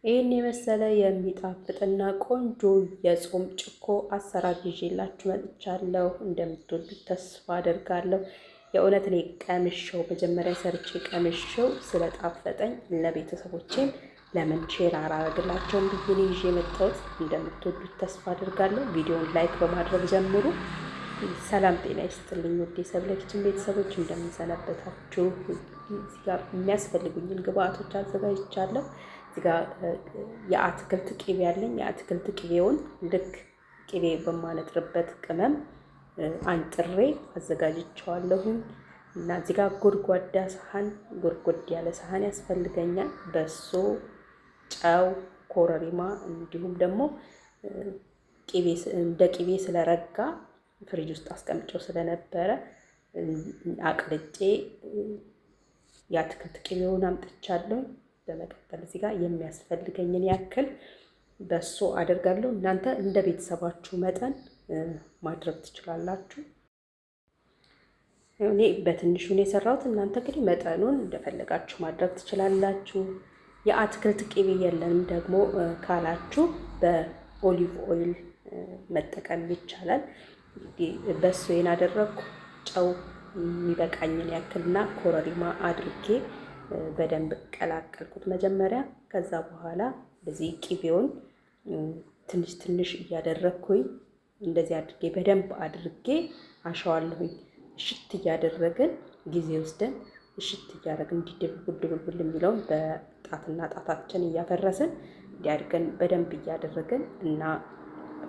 ይህን የመሰለ የሚጣፍጥና ቆንጆ የጾም ጭኮ አሰራር ይዤላችሁ መጥቻለሁ። እንደምትወዱት ተስፋ አደርጋለሁ። የእውነት እኔ ቀምሼው መጀመሪያ ሰርቼ ቀምሼው ስለጣፈጠኝ ለቤተሰቦቼም ለምን ሼር አላደርግላቸውም ብዬ ነው ይዤ የመጣሁት። እንደምትወዱት ተስፋ አደርጋለሁ። ቪዲዮውን ላይክ በማድረግ ጀምሩ። ሰላም ጤና ይስጥልኝ ውድ የሰብለ ኪችን ቤተሰቦች እንደምንሰነበታችሁ። እዚህ ጋር የሚያስፈልጉኝን ግብአቶች አዘጋጅቻለሁ። እዚህ ጋር የአትክልት ቅቤ ያለኝ የአትክልት ቅቤውን ልክ ቅቤ በማነጥርበት ቅመም አንጥሬ አዘጋጅቼዋለሁ እና እዚህ ጋር ጎድጓዳ ሳህን ጎድጎድ ያለ ሳህን ያስፈልገኛል። በሶ፣ ጨው፣ ኮረሪማ እንዲሁም ደግሞ ቅቤ እንደ ቅቤ ስለረጋ ፍሪጅ ውስጥ አስቀምጬው ስለነበረ አቅልጬ የአትክልት ቅቤውን አምጥቻለሁ። በመቀጠል እዚህ ጋር የሚያስፈልገኝን ያክል በሶ አደርጋለሁ። እናንተ እንደ ቤተሰባችሁ መጠን ማድረግ ትችላላችሁ። እኔ በትንሹ ነው የሰራሁት። እናንተ እንግዲህ መጠኑን እንደፈለጋችሁ ማድረግ ትችላላችሁ። የአትክልት ቅቤ የለንም ደግሞ ካላችሁ በኦሊቭ ኦይል መጠቀም ይቻላል። በሶዬን አደረግኩ። ጨው የሚበቃኝን ያክልና ኮረሪማ አድርጌ በደንብ ቀላቀልኩት መጀመሪያ። ከዛ በኋላ በዚህ ቅቤውን ትንሽ ትንሽ እያደረግኩኝ እንደዚህ አድርጌ በደንብ አድርጌ አሸዋለሁኝ። እሽት እያደረግን ጊዜ ወስደን እሽት እያደረግን እንዲድብልብል የሚለውን በጣትና ጣታችን እያፈረስን እንዲያድርገን በደንብ እያደረግን እና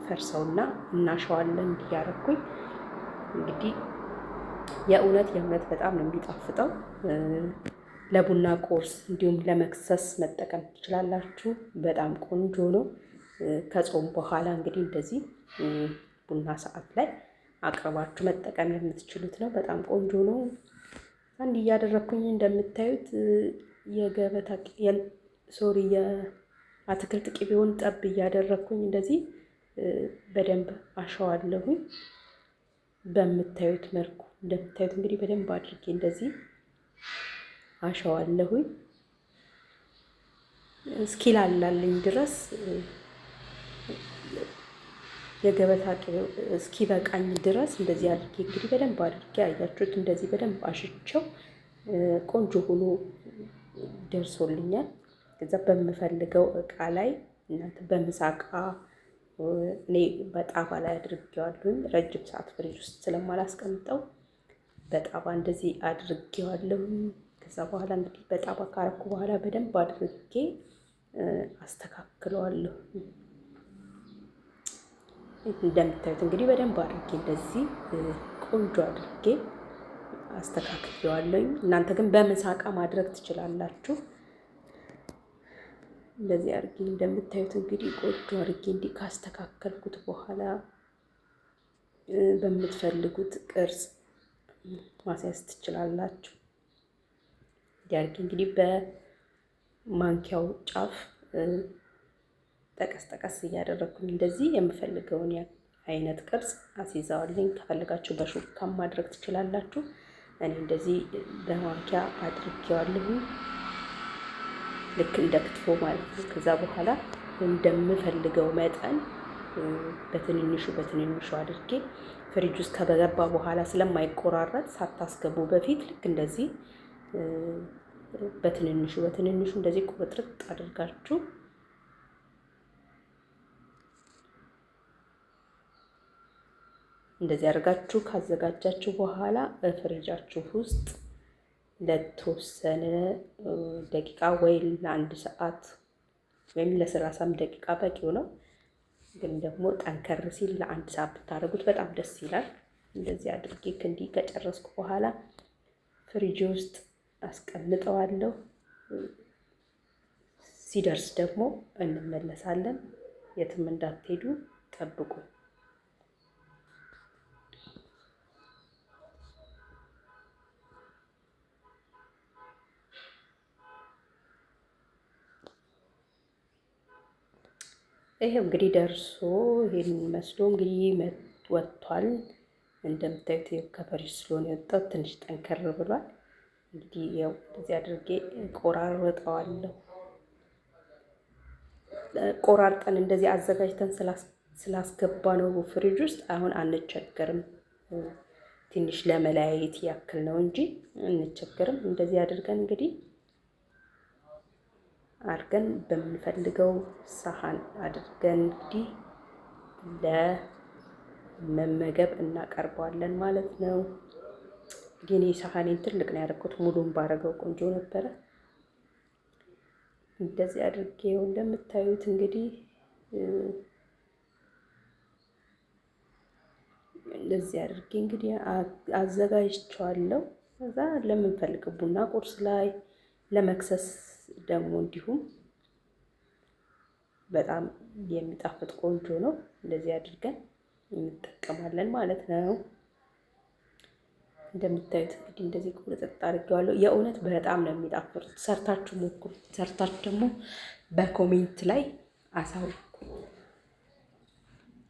ፈርሰውና እናሸዋለን። እንዲያደርኩኝ እንግዲህ የእውነት በጣም ነው የሚጣፍጠው። ለቡና ቁርስ እንዲሁም ለመክሰስ መጠቀም ትችላላችሁ። በጣም ቆንጆ ነው። ከጾም በኋላ እንግዲህ እንደዚህ ቡና ሰዓት ላይ አቅርባችሁ መጠቀም የምትችሉት ነው። በጣም ቆንጆ ነው። አንድ እያደረኩኝ እንደምታዩት የአትክልት ቅቤውን ጠብ እያደረኩኝ እንደዚህ በደንብ አሸዋለሁኝ። በምታዩት መልኩ እንደምታዩት እንግዲህ በደንብ አድርጌ እንደዚህ አሸዋለሁኝ እስኪላላልኝ ድረስ የገበታ ቅቤው እስኪበቃኝ ድረስ እንደዚህ አድርጌ እንግዲህ በደንብ አድርጌ አያችሁት፣ እንደዚህ በደንብ አሽቸው ቆንጆ ሆኖ ደርሶልኛል። ከዛ በምፈልገው እቃ ላይ እናንተ በምሳቃ እኔ በጣባ ላይ አድርጌዋለሁኝ። ረጅም ሰዓት ፍሪጅ ውስጥ ስለማላስቀምጠው በጣባ እንደዚህ አድርጌዋለሁኝ። ከዛ በኋላ እንግዲህ በጣባ ካረኩ በኋላ በደንብ አድርጌ አስተካክለዋለሁ። እንደምታዩት እንግዲህ በደንብ አድርጌ እንደዚህ ቆንጆ አድርጌ አስተካክለዋለሁኝ። እናንተ ግን በምሳቃ ማድረግ ትችላላችሁ። እንደዚህ አድርጌ እንደምታዩት እንግዲህ ቆንጆ አድርጌ እንዲህ ካስተካከልኩት በኋላ በምትፈልጉት ቅርጽ ማስያዝ ትችላላችሁ። እንዲህ እንግዲህ በማንኪያው ጫፍ ጠቀስ ጠቀስ እያደረኩኝ እንደዚህ የምፈልገውን አይነት ቅርጽ አስይዘዋለኝ። ከፈለጋችሁ በሹካም ማድረግ ትችላላችሁ። እኔ እንደዚህ በማንኪያ አድርጌዋለሁ፣ ልክ እንደ ክትፎ ማለት ነው። ከዛ በኋላ እንደምፈልገው መጠን በትንንሹ አድርጌ ፍሪጅ ውስጥ ከገባ በኋላ ስለማይቆራረጥ ሳታስገቡ በፊት ልክ እንደዚህ በትንንሹ እንደዚህ ቁርጥርጥ አድርጋችሁ እንደዚህ አድርጋችሁ ካዘጋጃችሁ በኋላ በፍሪጃችሁ ውስጥ ለተወሰነ ደቂቃ ወይ ለአንድ ሰዓት ወይም ለ30 ደቂቃ በቂው ነው። ግን ደግሞ ጠንከር ሲል ለአንድ ሰዓት ብታደርጉት በጣም ደስ ይላል። እንደዚህ አድርጌ እንዲህ ከጨረስኩ በኋላ ፍሪጅ ውስጥ አስቀምጠዋለሁ። ሲደርስ ደግሞ እንመለሳለን። የትም እንዳትሄዱ ጠብቁ። ይሄው እንግዲህ ደርሶ ይሄን መስሎ እንግዲህ ወጥቷል። እንደምታዩት ከፍሪጅ ስለሆነ የወጣው ትንሽ ጠንከር ብሏል። እንግዲህ ያው እዚህ አድርጌ ቆራርጠዋለሁ። ቆራርጠን እንደዚህ አዘጋጅተን ስላስገባ ነው ፍሪጅ ውስጥ አሁን አንቸገርም። ትንሽ ለመለያየት ያክል ነው እንጂ አንቸገርም። እንደዚህ አድርገን እንግዲህ በምንፈልገው ሳህን አድርገን እንግዲህ ለመመገብ እናቀርበዋለን ማለት ነው። እንግዲህ እኔ ሳህኔን ትልቅ ነው ያደረኩት። ሙሉን ባረገው ቆንጆ ነበረ። እንደዚህ አድርጌው እንደምታዩት እንግዲህ እንደዚህ አድርጌ እንግዲህ አዘጋጅቼዋለሁ። ከዛ ለምንፈልገው ቡና ቁርስ ላይ ለመክሰስ ደግሞ እንዲሁም በጣም የሚጣፍጥ ቆንጆ ነው። እንደዚህ አድርገን እንጠቀማለን ማለት ነው። እንደምታዩት እንግዲህ እንደዚህ ቁርጥጥ አድርጌዋለሁ። የእውነት በጣም ነው የሚጣፍጥ። ሰርታችሁ ሞክሩ። ሰርታችሁ ደግሞ በኮሜንት ላይ አሳውቁ።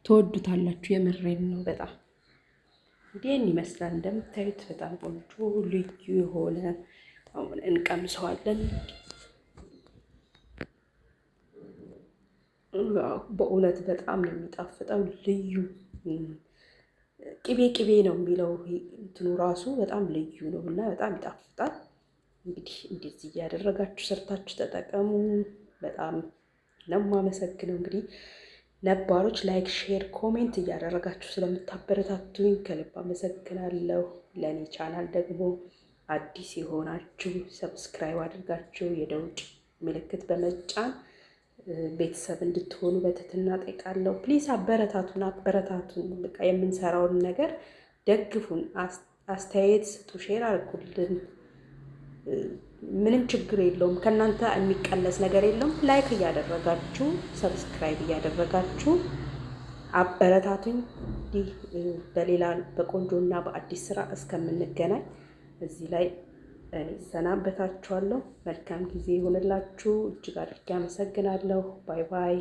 ትወዱታላችሁ። የምሬን ነው። በጣም እንግዲህ ይመስላል። እንደምታዩት በጣም ቆንጆ ልዩ የሆነ አሁን እንቀምሰዋለን። በእውነት በጣም ነው የሚጣፍጠው። ልዩ ቅቤ ነው የሚለው እንትኑ ራሱ በጣም ልዩ ነው እና በጣም ይጣፍጣል። እንግዲህ እንደዚህ እያደረጋችሁ ሰርታችሁ ተጠቀሙ። በጣም ነው የማመሰግነው። እንግዲህ ነባሮች ላይክ፣ ሼር፣ ኮሜንት እያደረጋችሁ ስለምታበረታቱኝ ከልብ አመሰግናለሁ። ለእኔ ቻናል ደግሞ አዲስ የሆናችሁ ሰብስክራይብ አድርጋችሁ የደውል ምልክት በመጫን ቤተሰብ እንድትሆኑ በትህትና ጠይቃለሁ። ፕሊዝ አበረታቱን። በቃ የምንሰራውን ነገር ደግፉን፣ አስተያየት ስጡ፣ ሼር አድርጉልን። ምንም ችግር የለውም። ከእናንተ የሚቀነስ ነገር የለውም። ላይክ እያደረጋችሁ ሰብስክራይብ እያደረጋችሁ አበረታቱኝ። እንዲህ በሌላ በቆንጆና በአዲስ ስራ እስከምንገናኝ እዚህ ላይ እኔ ሰናበታችኋለሁ። መልካም ጊዜ ይሆንላችሁ። እጅግ አድርጌ አመሰግናለሁ። ባይ ባይ።